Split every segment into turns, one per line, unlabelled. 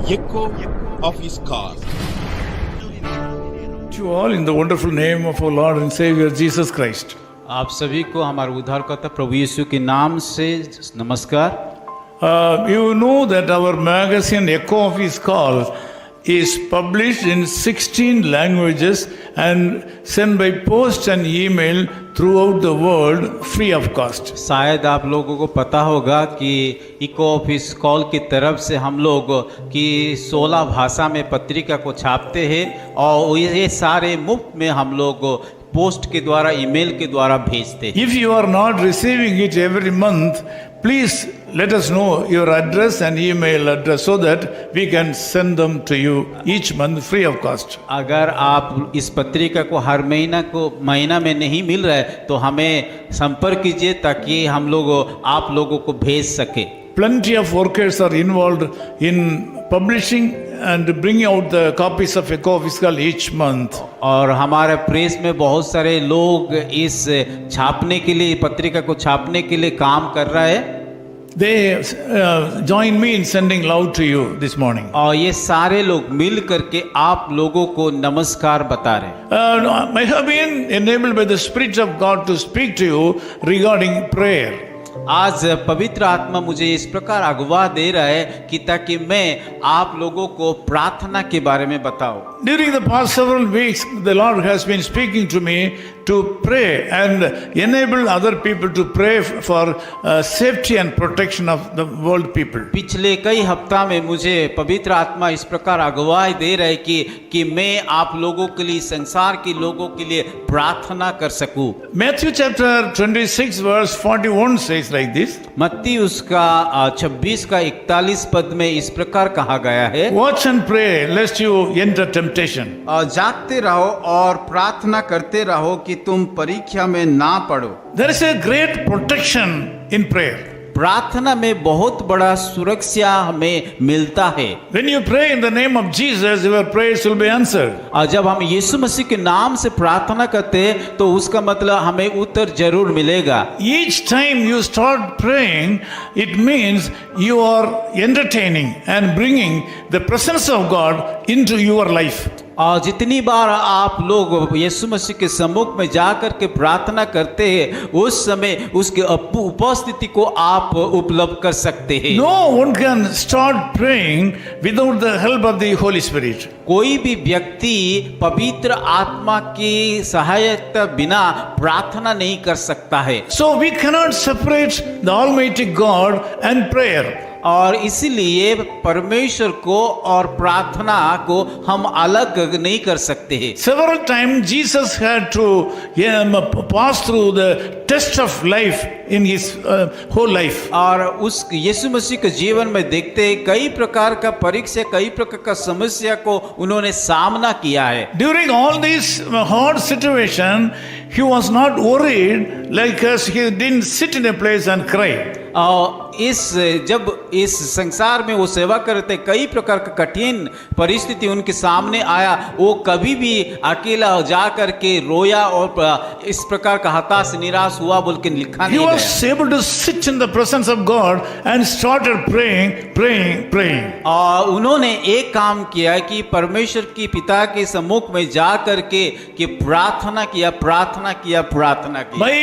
echo of his call.
To all in the wonderful name of our Lord and Savior Jesus Christ.
आप सभी को हमारे उद्धारकर्ता प्रभु यीशु के नाम से नमस्कार।
You know that our magazine Echo of His Call is published in 16 languages and sent by post and email throughout the world free of cost.
शायद आप लोगों को पता होगा कि इको ऑफ हिस कॉल की तरफ से हम लोग की 16 भाषा में पत्रिका को छापते हैं और ये सारे मुफ्त में हम लोग पोस्ट के द्वारा ईमेल के द्वारा भेजते हैं।
If you are not receiving it every month, please let us know your address and email address so that we can send them to you each month free of cost.
अगर आप इस पत्रिका को हर महीना में नहीं मिल रहा है तो हमें संपर्क कीजिए ताकि हम लोग आप लोगों को भेज सके।
Plenty of workers are involved in publishing and bringing out the copies of Echo of His Call each month.
और हमारे प्रेस में बहुत सारे लोग इस छापने के लिए पत्रिका को छापने के लिए काम कर रहा है।
They join me in sending love to you this morning.
और ये सारे लोग मिल करके आप लोगों को नमस्कार बता रहे हैं।
I have been enabled by the Spirit of God to speak to you regarding prayer.
आज पवित्र आत्मा मुझे इस प्रकार अगवा दे रहा है कि ताकि मैं आप लोगों को प्रार्थना के बारे में बताऊं।
During the past several weeks, the Lord has been speaking to me to pray and enable other people to pray for safety and protection of the world people.
पिछले कई हफ्ता में मुझे पवित्र आत्मा इस प्रकार अगुवाई दे रहा है कि मैं आप लोगों के लिए संसार के लोगों के लिए प्रार्थना कर सकूं।
Matthew chapter 26 verse 41 says like this.
मत्ती उसका 26 का 41 पद में इस प्रकार कहा गया है,
Watch and pray lest you enter temptation.
जागते रहो और प्रार्थना करते रहो कि तुम परीक्षा में ना पड़ो।
There is a great protection in prayer.
प्रार्थना में बहुत बड़ा सुरक्षा हमें मिलता है।
When you pray in the name of Jesus, your prayers will be answered.
और जब हम यीशु मसीह के नाम से प्रार्थना करते हैं तो उसका मतलब हमें उत्तर जरूर मिलेगा।
Each time you start praying, it means you are entertaining and bringing the presence of God into your life.
और जितनी बार आप लोग यीशु मसीह के सम्मुख में जाकर के प्रार्थना करते हैं उस समय उसके उपस्थिति को आप उपलब्ध कर सकते हैं।
No one can start praying without the help of the Holy Spirit.
कोई भी व्यक्ति पवित्र आत्मा की सहायता बिना प्रार्थना नहीं कर सकता है।
So we cannot separate the Almighty God and prayer.
और इसीलिए परमेश्वर को और प्रार्थना को हम अलग नहीं कर सकते हैं।
Several times Jesus had to pass through the test of life in his whole life.
और उस यीशु मसीह के जीवन में देखते हैं कई प्रकार का परीक्षा, कई प्रकार का समस्या को उन्होंने सामना किया है।
During all this hard situation, he was not worried like us. He didn't sit in a place and cry.
जब इस संसार में वो सेवा करते कई प्रकार का कठिन परिस्थिति उनके सामने आया, वो कभी भी अकेला जा करके रोया और इस प्रकार का हताश निराश हुआ बोल के लिखा नहीं
He
गया।
was able to sit in the presence of God and started praying.
और उन्होंने एक काम किया कि परमेश्वर की पिता के सम्मुख में जा करके कि प्रार्थना किया।
By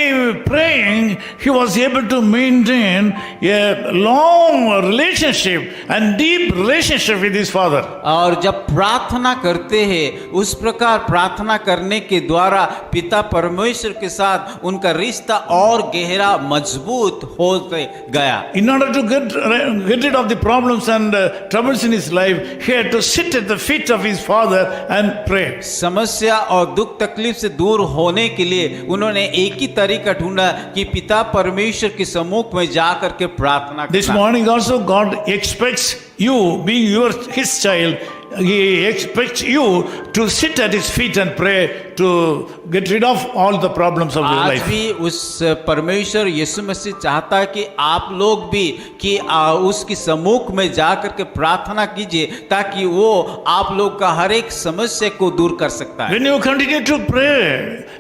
praying, he was able to maintain a long relationship and deep relationship with his father.
और जब प्रार्थना करते हैं उस प्रकार प्रार्थना करने के द्वारा पिता परमेश्वर के साथ उनका रिश्ता और गहरा मजबूत होते गया।
In order to get rid of the problems and troubles in his life, he had to sit at the feet of his father and pray.
समस्या और दुख तकलीफ से दूर होने के लिए उन्होंने एक ही तरीका ढूंढा कि पिता परमेश्वर के सम्मुख में जाकर के प्रार्थना करना।
This morning also God expects you, being his child, he expects you to sit at his feet and pray to get rid of all the problems of your
आज
life.
भी उस परमेश्वर यीशु मसीह चाहता है कि आप लोग भी कि उसकी सम्मुख में जाकर के प्रार्थना कीजिए ताकि वो आप लोग का हर एक समस्या को दूर कर सकता है।
When you continue to pray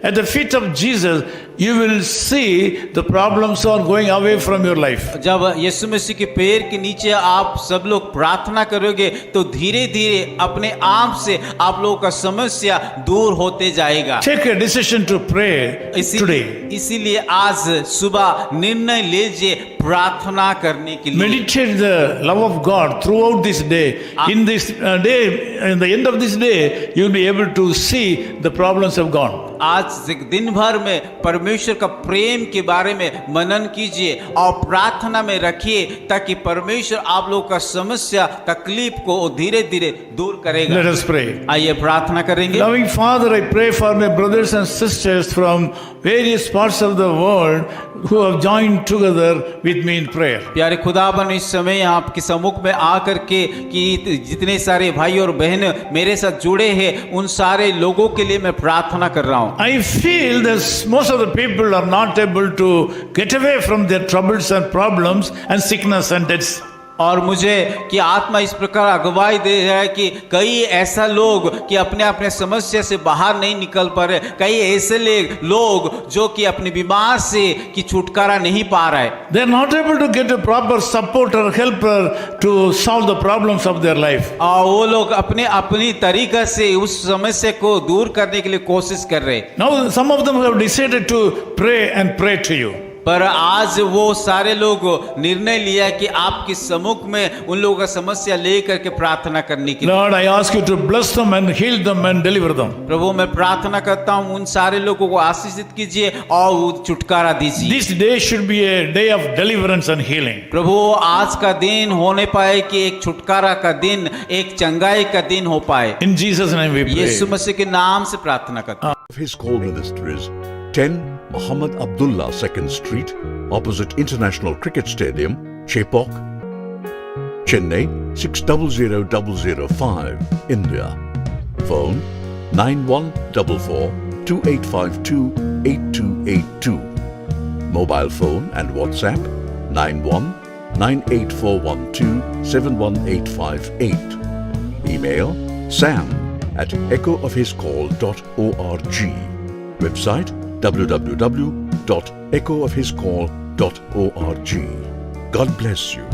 at the feet of Jesus, you will see the problems are going away from your life.
जब यीशु मसीह के पैर के नीचे आप सब लोग प्रार्थना करोगे तो धीरे धीरे अपने आप से आप लोगों का समस्या दूर होते जाएगा।
Take a decision to pray today.
इसीलिए आज सुबह निर्णय लीजिए प्रार्थना करने के लिए।
Meditate the love of God throughout this day. In this day, in the end of this day, you will be able to see the problems have gone.
आज दिन भर में परमेश्वर का प्रेम के बारे में मनन कीजिए और प्रार्थना में रखिए ताकि परमेश्वर आप लोग का समस्या तकलीफ को धीरे धीरे दूर करेगा।
Let us pray.
आइए प्रार्थना करेंगे।
Loving Father, I pray for my brothers and sisters from various parts of the world who have joined together with me in prayer.
प्यारे खुदाबन, इस समय आपके सम्मुख में आकर के कि जितने सारे भाई और बहन मेरे साथ जुड़े हैं उन सारे लोगों के लिए मैं प्रार्थना कर रहा हूँ।
I feel that most of the people are not able to get away from their troubles and problems and sickness and deaths.
और मुझे कि आत्मा इस प्रकार अगुवाई दे रहा है कि कई ऐसा लोग कि अपने अपने समस्या से बाहर नहीं निकल पा रहे, कई ऐसे लोग जो कि अपने बीमार से कि छुटकारा नहीं पा रहा है।
They are not able to get a proper support or helper to solve the problems of their life.
और वो लोग अपने अपनी तरीका से उस समस्या को दूर करने के लिए कोशिश कर रहे।
Now some of them have decided to pray and pray to you.
पर आज वो सारे लोग निर्णय लिया कि आपके सम्मुख में उन लोगों का समस्या लेकर के प्रार्थना करने के लिए।
Lord, I ask you to bless them and heal them and deliver them.
प्रभु, मैं प्रार्थना करता हूँ उन सारे लोगों को आशीषित कीजिए और छुटकारा दीजिए।
This day should be a day of deliverance and healing.
प्रभु, आज का दिन होने पाए कि एक छुटकारा का दिन, एक चंगाई का दिन हो पाए।
In Jesus' name we pray.
यीशु मसीह के नाम से प्रार्थना करता हूँ।
His call ministries 10 Muhammad Abdullah 2nd Street, opposite International Cricket Stadium, Chepauk, Chennai 600005, India. Phone 9144 2852 8282. Mobile phone and WhatsApp 91 98412 71858. Email sam@echoofhiscall.org. Website www.echoofhiscall.org. God bless you.